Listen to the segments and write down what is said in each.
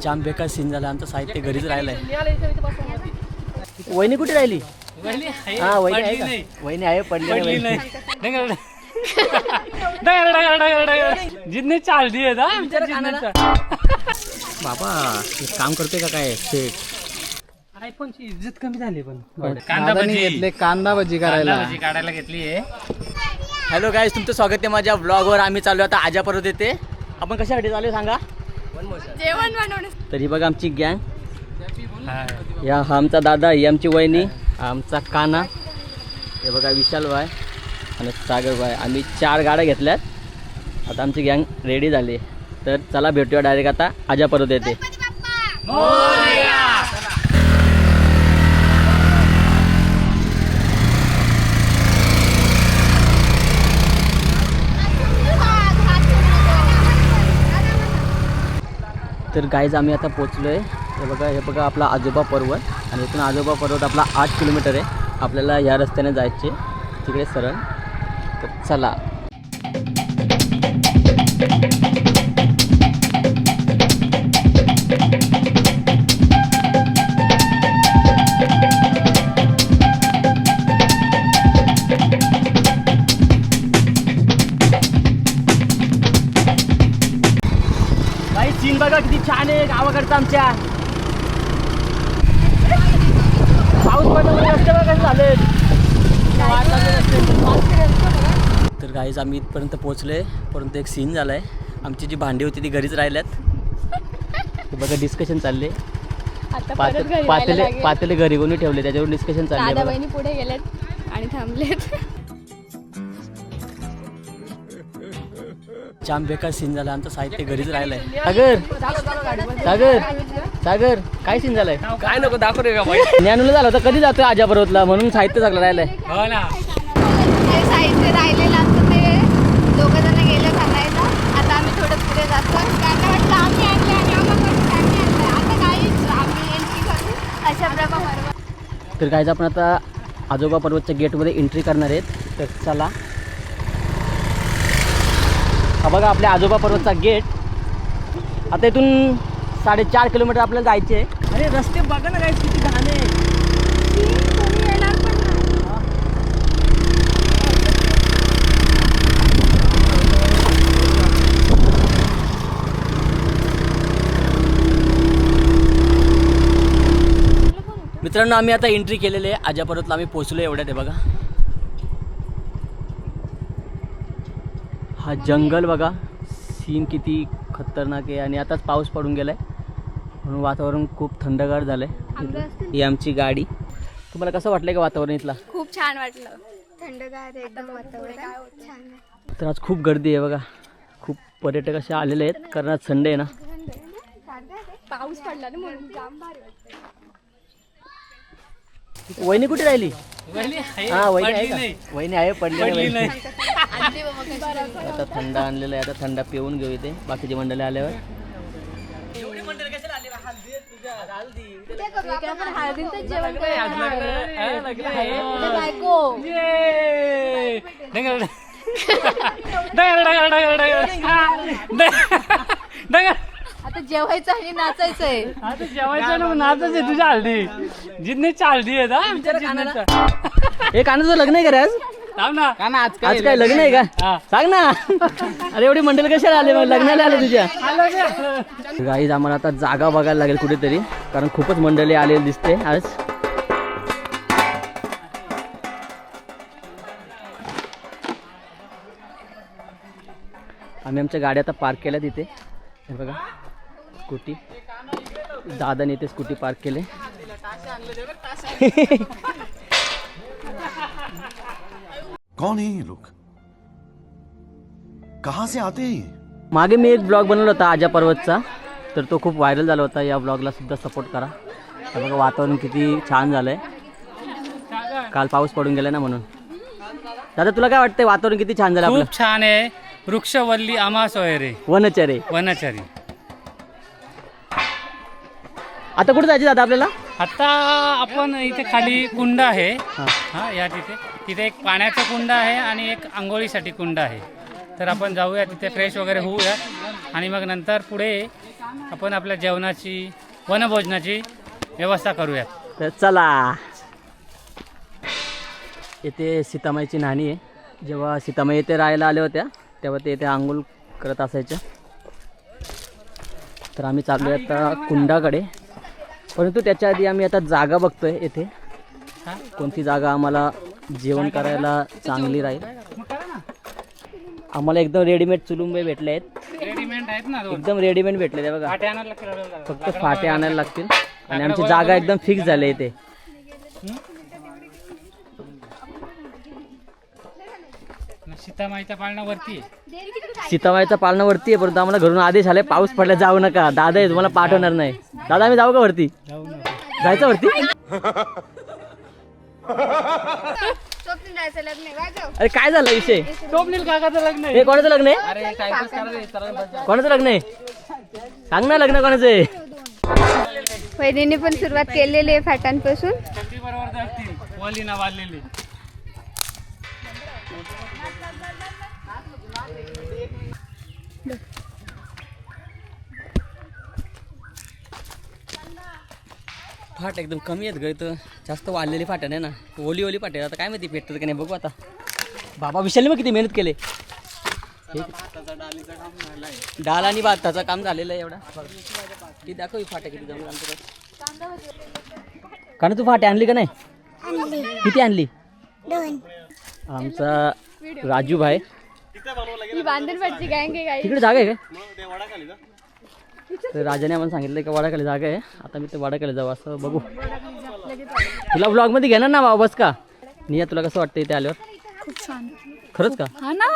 जाम बेकार सीन झाला. आमचं साहित्य घरीच राहिलंय. वहिनी कुठे राहिली? हा वहिनी आहे का? वहिनी आहे पडली नाही. जितने चाल दिए था बाबा एक काम करतोय का काय सेट? आयफोनची इज्जत कमी झाली पण. कांदा भजी घेतले, कांदा भजी करायला काढायला घेतली आहे. हॅलो गाईज, तुमचं स्वागत आहे माझ्या व्लॉगवर. आम्ही चालू आता आजा परत येते. आपण कशासाठी चालू सांगा? जेवण बनवणे. तरी बघा आमची गँग. या हा आमचा दादा, ही आमची वहिनी, आमचा काना, हे बघा विशाल भाई आणि सागर भाई. आम्ही 4 गाड्या घेतल्यात. आता आमची गँग रेडी झाली. तर चला भेटूया डायरेक्ट आता आजा परत येते. तर गाईज आम्ही आता पोचलोय. हे बघा आपला आजोबा पर्वत. आणि इथून आजोबा पर्वत आपला 8 किलोमीटर आहे. आपल्याला या रस्त्याने जायचे तिकडे सरळ. तर चला. काही सीन बघा किती छान आहे गावाकडचं आमच्या. पाऊस पडल्यामुळे रस्ते बघा कसे झाले. तर गाईज आम्ही इथपर्यंत पोहोचलोय. परंतु एक सीन झालाय. आमची जी भांडी होती ती घरीच राहिल्यात. ते बघा डिस्कशन चालले. पातेले घरी कोणी ठेवले त्याच्यावर डिस्कशन चालले. दादा बहिणी पुढे गेलेत आणि थांबलेत. जाम बेकार सीन झाला. आमचं साहित्य घरीच राहिलंय. सागर काय सीन झालाय? काय नको दाखवू रे का बाई. ज्ञानूला झालं होतं कधी जातोय आजा पर्वतला म्हणून साहित्य सगळं राहिलंय. हो ना. जे साहित्य राहिलेलं असतं ते 2 जण गेले घालायला. आता आम्ही थोडं पुढे जातो. त्यांना वाटलं आम्ही आणले आणि आम्हाला त्यांनी आणलं. आता काहीच आम्ही एंट्री करू अशा प्रकारे. तर गाईज आपण आता आजोबा पर्वतच्या गेटमध्ये एंट्री करणार आहेत. तर चला. हा बघा आपल्या आजोबा पर्वतचा गेट. आता इथून 4.5 किलोमीटर आपल्याला जायचे आहे. अरे रस्ते बघा ना गाईज किती घाण आहे. कोणी येणार पण नाही. मित्रांनो आम्ही आता एंट्री केलेली आहे आजा पर्वतला. आम्ही पोहोचलो एवढ्यात. आहे बघा हा जंगल बघा. सीन किती खतरनाक आहे. आणि आताच पाऊस पडून गेलाय म्हणून वातावरण खूप थंडगार झालंय. ही आमची गाडी. तुम्हाला कसं वाटलंय का वातावरण इथला? खूप छान वाटलं. थंडगार एकदम वातावरण छान आहे. तर आज खूप गर्दी आहे बघा. खूप पर्यटक असे आलेले आहेत कारण आज संडे आहे ना. पाऊस पडला ना म्हणून जाम भारी वाटतंय. वहिनी कुठे राहिली? हा वहिनी आहे का? नाही. वहिनी आहे पडली नाही. आणली बाबा कशी. आता थंडा आणलेला आहे. आता थंडा पिऊन घेऊ इथे बाकीचे मंडळी आल्यावर. आपण हळदीचं जेवण आता जेवायचं आणि नाचायचंय. आता जेवायचं ना नाचायचं तुझ्या हल्दी. जितने चाल दिए था एक आनंद लग्न आहे का रे आज? थांब ना. आज काय लग्न आहे का? सांग ना. अरे एवढी मंडळी कशाला आले? लग्नाला आले तुझ्या? गाईज आम्हाला आता जागा बघायला लागेल कुठेतरी कारण खूपच मंडळी आलेली दिसते आज. आम्ही आमच्या गाड्या आता पार्क केल्या तिथे. हे बघा स्कूटी. दादाने इथे स्कूटी पार्क केले. कौन है ये लोग? कहां से आते हैं ये? मागे मी एक ब्लॉग बनवला होता आजा पर्वतचा. तर तो खूप व्हायरल झाला होता. या ब्लॉगला सुद्धा सपोर्ट करा. हे बघा वातावरण किती छान झालंय. काल पाऊस पडून गेलाय ना म्हणून. दादा तुला काय वाटतंय वातावरण किती छान झालं आपलं? खूप छान आहे. वृक्षवल्ली आम्हा सोयरे वनचरे. वनचारी. आता कुठे जायचे दादा आपल्याला? आता आपण इथे खाली कुंड आहे. हा या तिथे एक पाण्याचा कुंड आहे आणि एक आंघोळीसाठी कुंड आहे. तर आपण जाऊया तिथे फ्रेश वगैरे होऊया आणि मग नंतर पुढे आपण आपल्या जेवणाची वनभोजनाची व्यवस्था करूया. तर चला. येथे सीतामाईची नाणी आहे. जेव्हा सीतामाई येथे राहायला आल्या होत्या तेव्हा ते येथे आंघोळ करत असायच्या. तर आम्ही चाललो आहे आता कुंडाकडे, परंतु त्याच्या आधी आम्ही आता जागा बघतोय येथे कोणती जागा आम्हाला जेवण करायला चांगली राहील. आम्हाला एकदम रेडीमेड चुलुंबे भेटले आहेत. रेडीमेड आहेत ना, एकदम रेडीमेड भेटले ते बघा. फाटे आणायला लागतील. फक्त फाटे आणायला लागतील आणि आमची जागा एकदम फिक्स झाली इथे. सीतामाईच्या पाळण्यावरती सीतामाईचा पालना वरती आहे, परंतु आम्हाला घरून आदेश आले पाऊस पडला जाऊ नका. दादा आहे तुम्हाला पाठवणार नाही. दादा आम्ही जाऊ का वरती? जायचं वरती? स्वप्नील जायचं लग्न आहे, वाजव. अरे काय झालं विषय? स्वप्नील काकाचं लग्न आहे. हे कोणाचं लग्न आहे? कोणाचं लग्न आहे? सांग ना लग्न कोणाचं आहे? वहिनीने पण सुरुवात केलेली आहे फाटांपासून. थंडी बरोबर जातील वली ना वाढलेली. फाट एकदम कमी आहेत ग इथं. जास्त वाढलेली फाट आहे ना, ओली ओली फाट आहे. आता काय माहिती भेटतात का नाही बघू आता. बाबा विशालने मग किती मेहनत केले. डाल आणि भाताचं काम झालेलं आहे एवढा. ती दाखव फाट्या किती जमलं आमचं. कारण तू फाटे आणली का नाही? किती आणली? आमचा राजू भाई ही बांधणपट्टी गँग आहे काही. तिकडे जागा आहे का? तर राजाने आम्हाला सांगितलं की वडाखाली जागा आहे. आता मी ते वडाखाली जाऊ असं बघू. तुला ब्लॉग मध्ये घेणार ना बाबा बस का? निया तुला कसं वाटतं इथे आल्यावर? खूप छान. खरंच का? हा ना.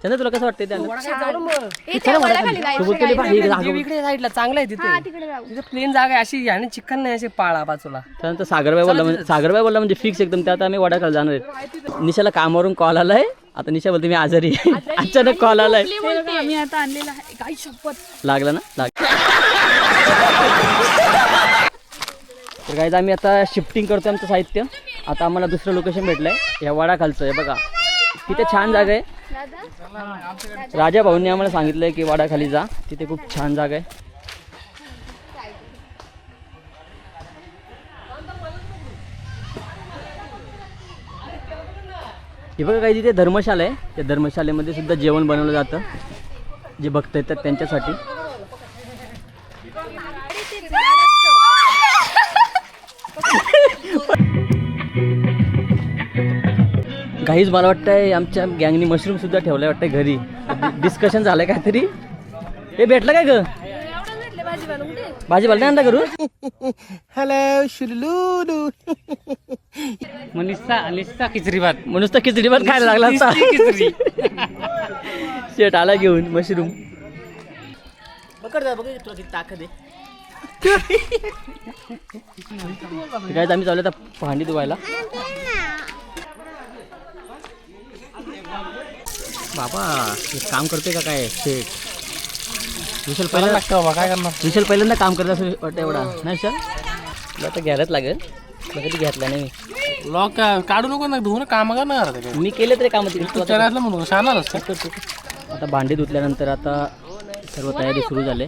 चंद्र तुला कसं वाटतं इथे आल्यावर? इथे वडाखाली जायचं सोबत केली पाहिजे जागा. इकडे साईडला चांगलं आहे हा, तिथे. तिकडे जाऊ. तिथे प्लेन जागा आहे अशी आणि चिकन नाही असे पाळा बाजूला. त्यानंतर सागरबाई बोलला म्हणजे फिक्स एकदम. त्यात आम्ही वडाखाली जाणार आहेत. निशाला कामावरून कॉल आलाय. आता निशा बोलते मी आजारी आहे. अचानक कॉल आलाय. आम्ही आता आणलेला आहे काही शपथ. लागला ना? तर काय आम्ही आता शिफ्टिंग करतो आमचं साहित्य. आता आम्हाला दुसरं लोकेशन भेटलंय या वडाखालचं आहे बघा. तिथे छान जागा आहे. राजा भाऊंनी आम्हाला सांगितलंय की वडाखाली जा, तिथे खूप छान जागा आहे. हे बघा काही तिथे धर्मशाला आहे. त्या धर्मशालेमध्ये सुद्धा जेवण बनवलं जातं. जे भक्त येतात त्यांच्यासाठी. काहीच मला वाटतंय आमच्या गँगनी मशरूम सुद्धा ठेवलाय वाटतंय घरी. डिस्कशन झालंय काहीतरी. हे भेटलं काय ग? भाजीपाला नाही आणला करून? हॅलो शुलू. निस्ता खिचडी भात. नुसतं खिचडी भात खायला लागला आता. खिचडी शेट आला घेऊन मशरूम. बघ तुला किती ताकद आहे. काय आम्ही चालू आता भांडी धुवायला. बाबा एक काम करतोय का काय शेट? विशाल पहिल्यांदा काम करत असं वाटतं एवढा नाही विशाल? तुला आता घ्यायलाच लागेल. कधी घेतला नाही लॉक काढू नको ना, धुवून काम करणार मी केले तरी काम तिकडे. म्हणून सांगणार असतं. आता भांडी धुतल्यानंतर आता सर्व तयारी सुरू झाली.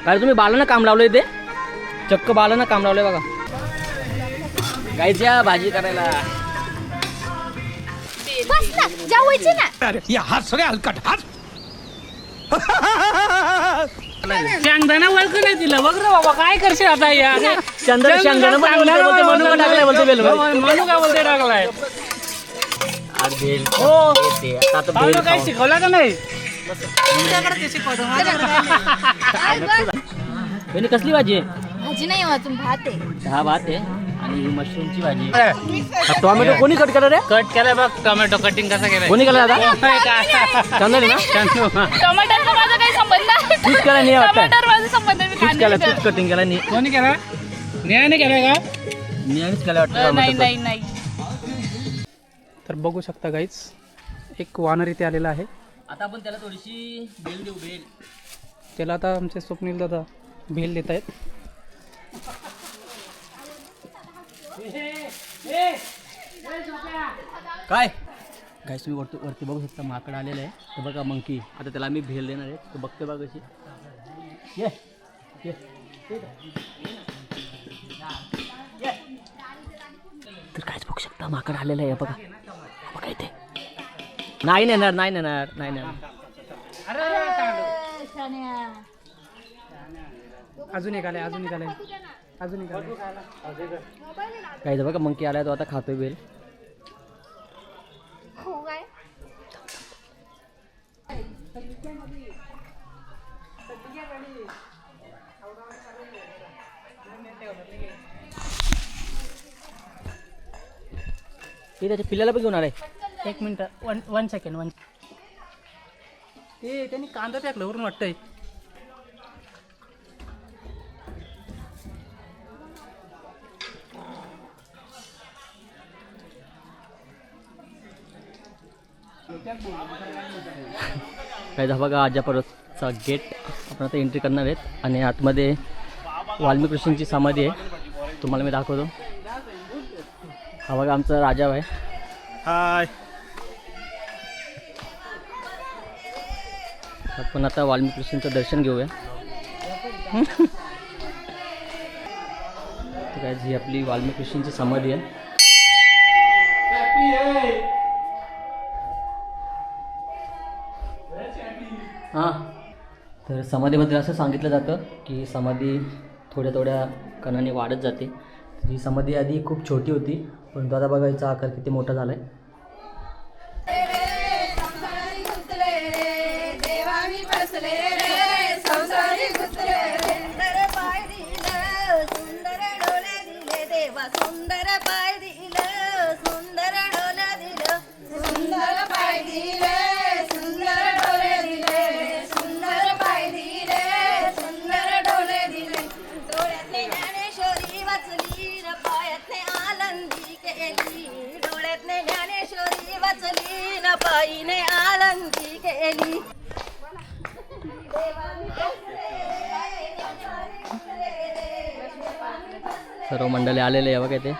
काय तुम्ही बालांना काम लावलंय ते? चक्क बालांना काम लावलंय बघा. गायच्या भाजी करायला. बस ना, जाऊची ना. शेंगदाणा वळकं नाही दिलं. बघ रे बाबा काय करशील आता या चंद्र शेंगदाणा पण बोलतोय, बोलतोय, म्हणू का टाकलाय बोलतोय बेल मध्ये. म्हणू काय बोलते टाकलाय. बेल हो येते. आता बेल काय खाऊ. शिकवला का नाही? बहिणी कसली भाजी आहे? भाजी नाही वाचून भात आहे. हा भात आहे आणि ही मशरूमची भाजी. हा टोमॅटो कोणी कट केला रे? कट केलाय बघ. टोमॅटो कटिंग कसा केलाय? कोणी केला दादा? काय चंद्र आहे ना? टमाटरचा माझा काही संबंध नाही. तूच केला नाही वाटतं. टमाटर माझा संबंध आहे. मी तूच केला, तूच कटिंग केला नाही. कोणी केला? न्यायाने केलाय का? मी आणच केला वाटतं. नाही टोमॅटो नाही नाही. तर बघू शकता गाईच, एक वानर इथे आलेला आहे. आता आपण त्याला थोडीशी बेल देऊ. बेल त्याला आता आमचे स्वप्नील दादा भेल देत आहेत. काय गाईस तुम्ही वरती बघू शकता माकड आलेलं आहे. तर बघा मंकी, आता त्याला आम्ही भेल देणार आहे. तर बघते बघा कशी ये ये तर कायच बघू शकता माकड आलेलं आहे. बघा बघा इथे. नाही नेणार. अजून एक आले. काय बघा मंकी आलाय, तो आता खातोय बेल. हो काय ते त्याच्या पिल्लाला पण घेऊन आलाय. 1 मिनिट 1 सेकंड. ते त्यांनी कांदा टाकलं वरून वाटतंय. काय बघा आजापर्वतचा गेट आपण आता एंट्री करणार आहेत. आणि आतमध्ये वाल्मिक ऋषींची समाधी आहे, तुम्हाला मी दाखवतो. हा बघा आमचा राजा आहे. हाय. आपण आता वाल्मिक ऋषींचं दर्शन घेऊया. तर काय जी आपली वाल्मिक ऋषींची समाधी आहे. हां, तर समाधीबद्दल असं सांगितलं जातं की समाधी थोड्या थोड्या कणाने वाढत जाते. तर ही समाधी आधी खूप छोटी होती, पण आता बघा हिचा आकार किती मोठा झाला आहे. संसारी गुंतले रे देवामी बसले रे संसारी गुंतले रे सुंदर पाय दिलं सुंदर डोले दिले देवा सुंदर पाय दिलं सुंदर डोले दिलं सुंदर पाय दिले सुंदर डोले दिले सुंदर पाय दिले सुंदर डोले दिले डोळ्यातले ज्ञानेश्वरी वाचली न पायातले आनंदी केली डोळ्यातले ज्ञानेश्वरी वाचली न पायीने आनंदी केली. सर्व मंडळी आलेले आहे बघा ते.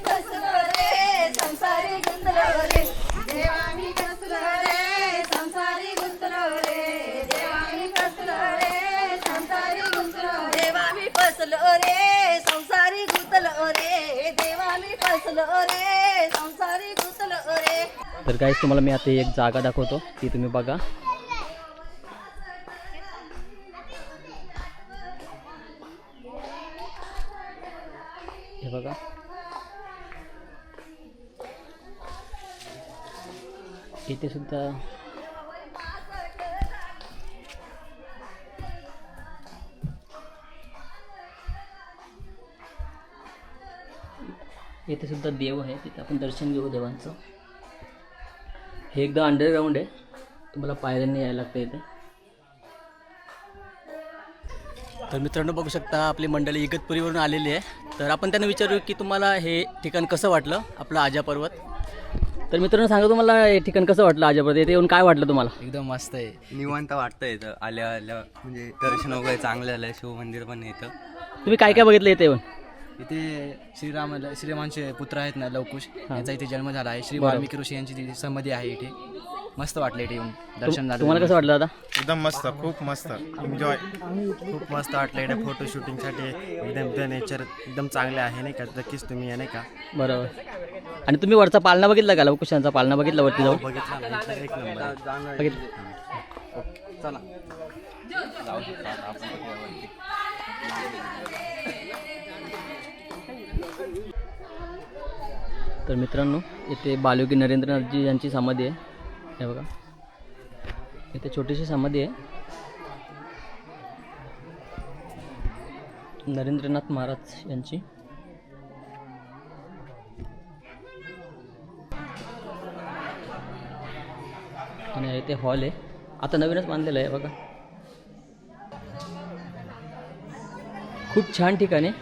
कसलो रे संसारी गुंतलो रे देवामी कसलो रे संसारी गुंतलो रे देवामी कसलो रे संसारी गुंतलो देवामी फसलो रे संसारी गुंतलो रे देवामी फसलो रे संसारी गुंतलो रे. तर काय तुम्हाला मी आता एक जागा दाखवतो, ती तुम्ही बघा. हे बघा इथे सुद्धा देव आहे, तिथे आपण दर्शन घेऊ देवांचं. हे एकदा अंडरग्राऊंड आहे, तुम्हाला पायऱ्यांनी यायला लागतं इथे. तर मित्रांनो बघू शकता आपली मंडळी इगतपुरीवरून आलेली आहे. तर आपण त्यांना विचारू की तुम्हाला हे ठिकाण कसं वाटलं, आपलं आजा पर्वत. तर मित्रांनो सांगा तुम्हाला हे ठिकाण कसं वाटलं आजा पर्वत, इथे येऊन काय वाटलं तुम्हाला? एकदम मस्त आहे, निवांत वाटतं इथं आल्या म्हणजे दर्शन वगैरे चांगलं झालं. शिवमंदिर पण आहे इथं. तुम्ही काय काय बघितलं इथे येऊन? इथे श्रीरामांचे पुत्र आहेत ना लवकुश, यांचा इथे जन्म झाला आहे. श्री वाल्मिक ऋषी यांची समाधी आहे इथे. मस्त वाटलं इथे येऊन, दर्शन झालं. तुम्हाला कसं वाटलं दादा? एकदम मस्त, खूप मस्त एन्जॉय. खूप मस्त वाटलं इथे फोटो शूटिंगसाठी. एकदम नेचर एकदम चांगलं आहे नाही का, नक्कीच तुम्ही नाही का. बरोबर. आणि तुम्ही वरचा पालना बघितला का, लवकुशांचा पालना बघितला वरती जाऊन? बघितलं ना, एक नंबर बघितलं. चला. तर मित्रांनो इथे बालयोगी नरेंद्रनाथजी यांची समाधी आहे. हे बघा इथे छोटीशी समाधी आहे. नरेंद्रनाथ महाराज यांची. आणि इथे हॉल आहे, आता नवीनच बांधलेलं आहे बघा. खूप छान ठिकाण आहे.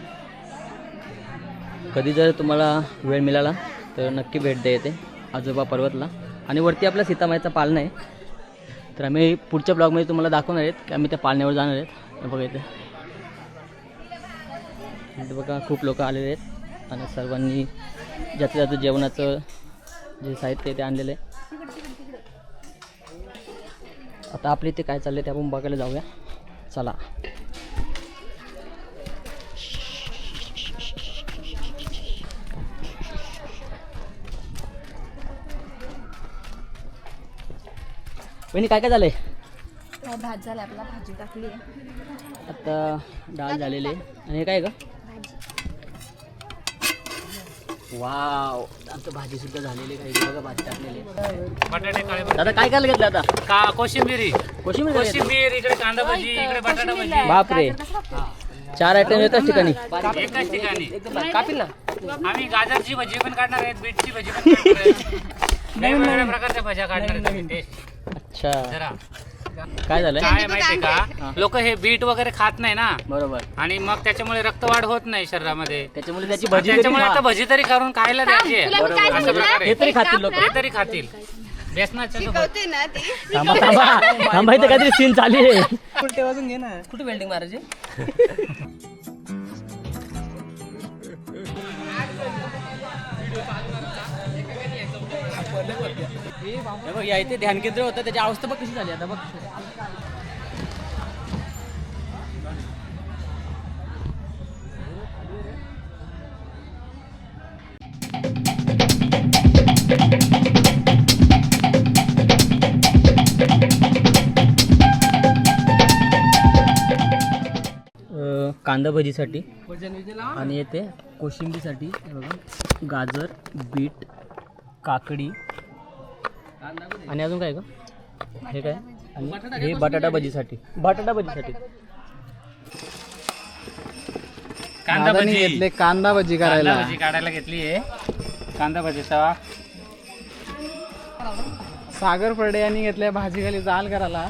कधी जर तुम्हाला वेळ मिळाला तर नक्की भेट द्या येते आजोबा पर्वतला. आणि वरती आपला सीतामाईचा पाळणा आहे. तर आम्ही पुढच्या ब्लॉगमध्ये तुम्हाला दाखवणार आहेत की आम्ही त्या पाळण्यावर जाणार आहेत. हे बघा इथे बघा खूप लोक आलेले आहेत आणि सर्वांनी ज्याचं ज्याचं जेवणाचं जे साहित्य आहे ते आणलेलं आहे. आता आपल्या इथे काय चाललं आहे ते आपण बघायला जाऊया. चला. वहिनी काय काय झालंय? भात झाला आपला, भाजी टाकली. आता डाळ झालेली आहे आणि हे काय का? वाव, आमचं भाजी सुद्धा झालेली आहे. काही बघा भाजी टाकलेली आहे. बटाटे काळे दादा काय काय घेतलं आता? कोशिंबिरी कोशिंबीर, इकडे कांदा भजी, इकडे बटाटा भजी. बापरे, 4 आयटम एकाच ठिकाणी. एकाच ठिकाणी कापील ना. आम्ही गाजरची भजी पण काढणार आहेत, बीटची भजी पण काढणार आहेत. वेगवेगळ्या प्रकारच्या भाज्या काढणार आहेत. अच्छा, जरा काय झालंय? काय माहितीये का, लोक हे बीट वगैरे खात नाही ना, बरोबर, आणि मग त्याच्यामुळे रक्तवाढ होत नाही शरीरामध्ये. त्याच्यामुळे त्याची भजी त्याच्यामुळे आता भजी तरी करून खायला द्यायची. अशा प्रकारे हे तरी खातील लोक. हे तरी खातील. बेसनाच्या सोबत. शिकवते ना ती. थांबा थांबा थांबा, इथे काहीतरी सीन चालू आहे. उलटे वाजून घे ना. कुठे वेल्डिंग मारायची? हे बघ, या इथे ध्यान केंद्र होतं, त्याची अवस्था बघ कशी झाली आता बघ. कांदा भजीसाठी आणि येते कोशिंबीसाठी हे बघा, गाजर, बीट, काकडी आणि अजून काय का, हे काय, आणि हे बटाटा भजीसाठी. कांदा दादानी भजी घेतले कांदा भजी करायला. कांदा भजी काढायला घेतली आहे. कांदा भजीचा सागर फरडे यांनी घेतल्या भाजी खाली जाल करायला.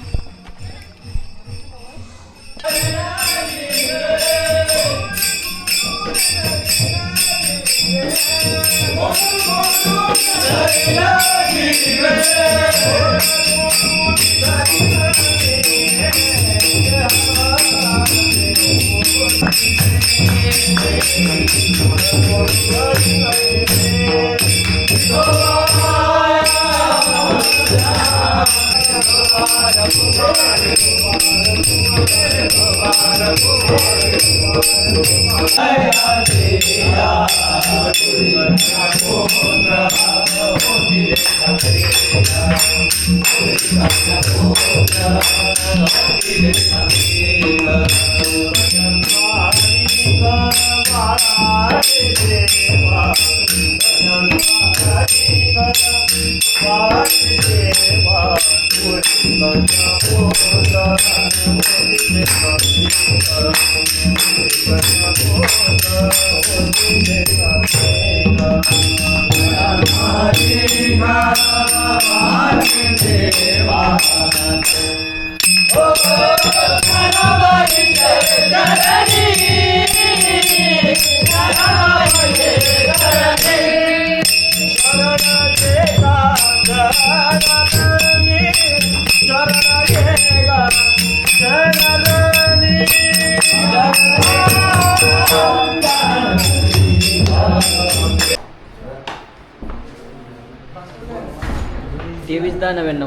तेवीस 1099.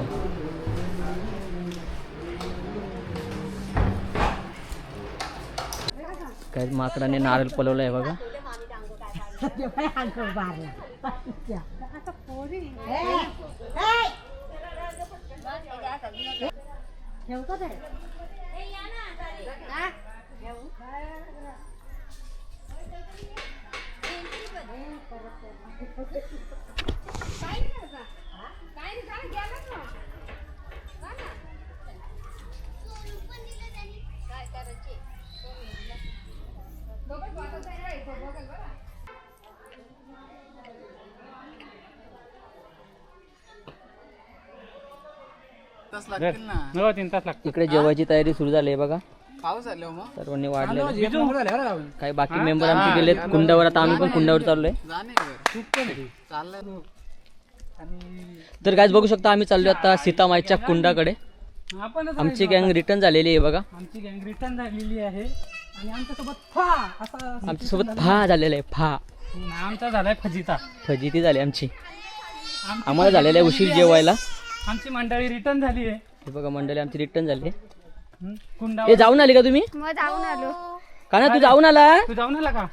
काय माकडाने नारळ पलवलाय बघा. हो, 3 तास लागतात. इकडे जेवायची तयारी सुरू झाली आहे बघा. पाऊस आले हो मग. सर्वांनी वाढले. काही बाकी मेंबर आमचे गेलेत कुंडावर. आता आम्ही पण कुंडावर चाललोय. चाललंय. तर गाईज बघू शकता आम्ही चाललो आता सीतामाईच्या कुंडाकडे. आपणच आमची गँग रिटर्न झालेली आहे बघा. आमची गँग रिटर्न झालेली आहे आणि आमच्यासोबत फा असा आमच्यासोबत फा झालेला आहे फा. आमचा झालाय फजिता. फजिती झाली आमची. आम्हाला झालेला आहे उशीर जेवायला. आमची मंडळी रिटर्न झाली आहे. हे बघा मंडळी आमची रिटर्न झाली आहे. कुंडा हे जाऊन आली का तुम्ही? मग जाऊन आलो. का ना तू जाऊन आला? तू जाऊन आला का?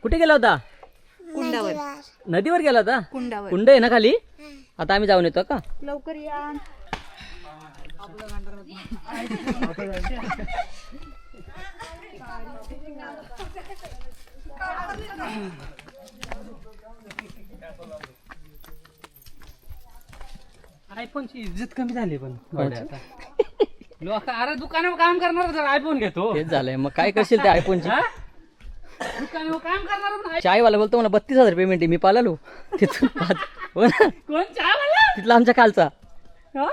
कुठे गेला होता? कुंडावर. नदीवर गेला होता? कुंडावर. कुंड आहे ना खाली. आता आम्ही जाऊन येतो का? लवकर या. आयफोनची इज्जत कमी झाली पण लोक अरे दुकानावर काम करणार तर आयफोन घेतो. तेच झालंय. मग काय करशील त्या आयफोनची? दुकानावर काम करणार पण चायवाला बोलतो मला 32,000 पेमेंट आहे. मी पालालो तिथून. हो ना, कोण चहावाला? तिथला आमच्या खालचा. हा?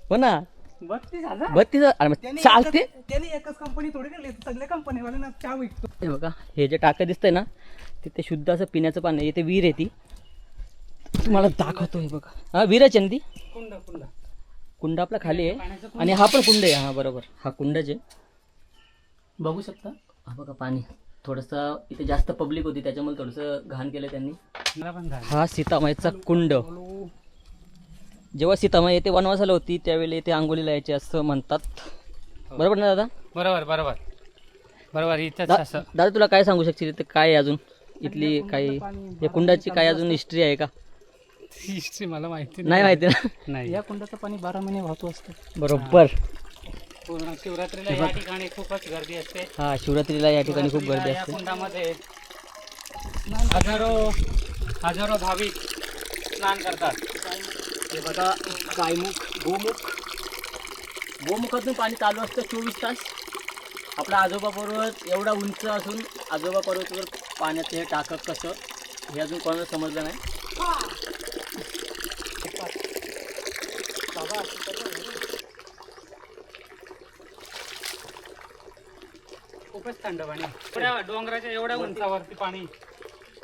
हो ना, 32,000. 32,000. अरे मग चालते. त्याने एकच कंपनी थोडी केली, सगळ्या कंपनीवाल्यांना चहा विकतो. हे बघा हे जे टाकं दिसतंय ना तिथे शुद्ध असं पिण्याचं पाणी आहे. इथे विहीर आहे ती. तुम्हाला दाखवतो. हे बघा हा विहीरच आहे ना ती. कुंडा कुंडा कुंड आपला खाली आहे आणि हा पण कुंड आहे. हा बरोबर हा कुंडच आहे. बघू शकता. हा बघा पाणी थोडंसं इथे जास्त पब्लिक होती त्याच्यामुळे थोडंसं घाण केलं त्यांनी. मला पण झालं. हा सीतामाईचा कुंड. जेव्हा सीतामाई येथे वनवासाला होती त्यावेळी येथे आंघोळीला यायचे असं म्हणतात. बरोबर ना दादा? बरोबर बरोबर बरोबर. इथंच असं दादा तुला काय सांगू शकशील इथे काय आहे अजून इथली काही या कुंडाची काय अजून हिस्ट्री आहे का? हिस्ट्री मला माहिती नाही माहिती ना. नाही. या कुंडाचं पाणी 12 महिने वाहतो असतं. बरोबर. पूर्ण शिवरात्रीला या ठिकाणी खूपच गर्दी असते. हा शिवरात्रीला या ठिकाणी खूप गर्दी या असते. कुंडामध्ये हजारो भाविक स्नान करतात. हे बघा गायमुख गोमुखातून पाणी चालू असतं 24 तास. आपला आजोबा पर्वत एवढा उंच असून आजोबा पर्वतावर पाण्याचं हे टाकं कसं हे अजून कोणाला समजलं नाही. खूपच थंड पाणी. एवढ्या डोंगराच्या एवढ्या उंचावरती पाणी.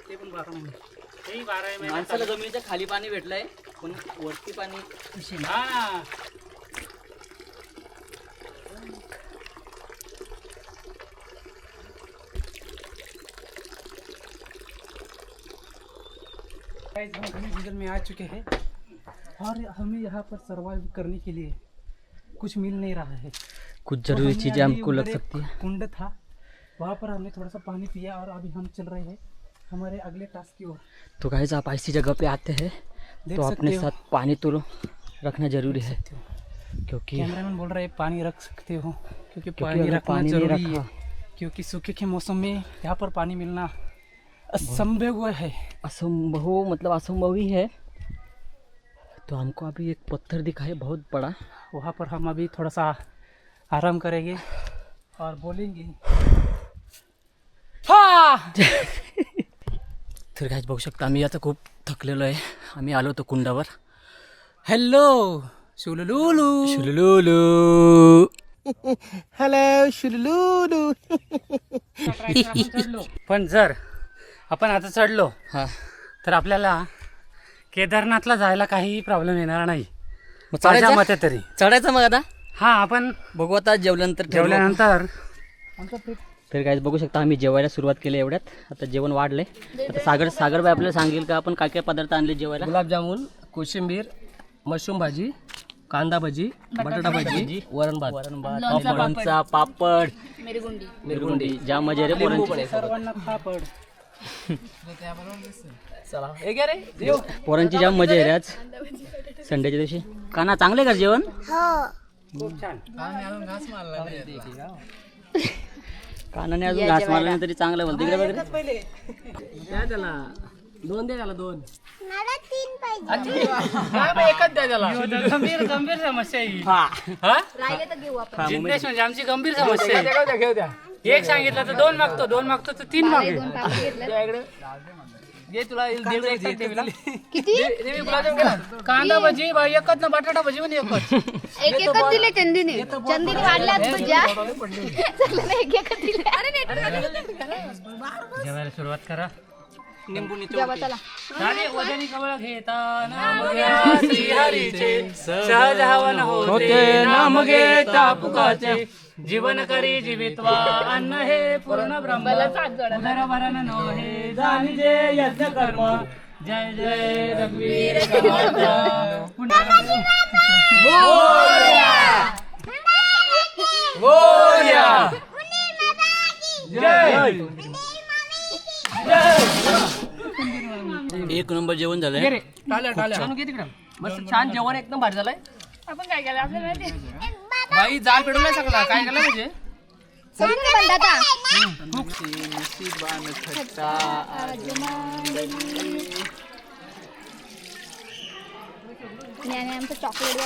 ते पण 12 महिने. तेही 12 महिने. माणसाला जमिनीच्या खाली पाणी भेटलंय पण वरती पाणी कशी हा ना. गाइस हम घने जंगल में आ चुके हैं और हमें यहाँ पर सर्वाइव करने के लिए कुछ मिल नहीं रहा है. कुछ जरूरी चीजें हमको लग सकती है. कुंड था वहाँ पर हमने थोड़ा सा पानी पिया और अभी हम चल रहे हैं हमारे अगले टास्क की ओर. तो गाइस आप ऐसी जगह पे आते हैं देख तो सकते अपने हो. साथ पानी तो रखना जरूरी है क्योंकि कैमरामैन बोल रहा है पानी रख सकते हो क्योंकि पानी अगर रखना पानी नहीं जरूरी है. रखा क्योंकि सूखे के मौसम में यहाँ पर पानी मिलना असंभव है. असंभव मतलब असंभव ही है. तो हमको अभी एक पत्थर दिखा है बहुत बड़ा. वहाँ पर हम अभी थोड़ा सा आराम करेंगे और बोलेंगे तर गाइस बघू शकता आम्ही आता खूप थकलेलो आहे. आम्ही आलो होतो कुंडावर. हेलो शुलुलुलू शुलुलुलू. हेलो शुलुलुलू. पण जर आपण आता चढलो हा तर आपल्याला केदारनाथला जायला काही प्रॉब्लेम येणार नाही मग माझ्या चढायचं मते तरी. चढायचं मग आता हा आपण बघू आता जेवल्यानंतर ठरवू. जेवल्यानंतर तर गाइस बघू शकता आम्ही जेवायला सुरुवात केली एवढ्यात. आता जेवण वाढलंय. आता सागरबाई आपल्याला सांगेल का आपण काय काय पदार्थ आणले जेवायला. गुलाबजामुन, कोशिंबीर, मशरूम भाजी, कांदा भजी, बटाटा भजी, वरण भात. वरण भात, लोणचा, पापड, मिरगुंडी. ज्या मजा रे पोरांची. सर्वांना पापड. चला हे घ्या रे. पोरांची जाम मजा आहे रे आज संडेच्या दिवशी. काना चांगले का जेवण? खूप छान. कानाने अजून घास मारला नाही तरी चांगलं बोलतो. इकडे वगैरे द्या त्याला 2 द्या त्याला 2. एकच द्या त्याला. गंभीर समस्या आहे ही. हा? राहिले तर घेऊ आपण. जिंदेश म्हणजे आमची गंभीर समस्या आहे. घेऊ द्या. एक सांगितलं तर 2 मागतो, 2 मागतो तर 3 मागे. दोन कापी घेतले. त्या इकडे घे तुला दीड किती? गुलाबजाम घे ना. कांदा भजी बाई एकच ना, बटाटा भजी पण एकच. एक दिले चंदीने. चंदीने वाढल्यात भज्या. चला ना एक दिले. अरे जेवायला सुरुवात करा. जेव्हा चला झाले वदनी कवळ घेताना मुग्या श्रीहरीचे सहज हवन होते नाम घेता पुकाचे जीवन करी जीवित्वा अन्न हे पूर्ण ब्रह्म उदर भरण नो हे जाणीजे यज्ञ कर्म जय जय रघुवीर समर्थ मोरया जय एक नंबर जेवण झालंय. घे रे टाल्या टाल्या आणून घे तिकडं. मस्त छान जेवण एकदम भारी झालंय. आपण काय केलं आपल्याला माहिती बाई जाल पेटून नाही सगळा काय केलं म्हणजे पण दादा आमचं चॉकलेट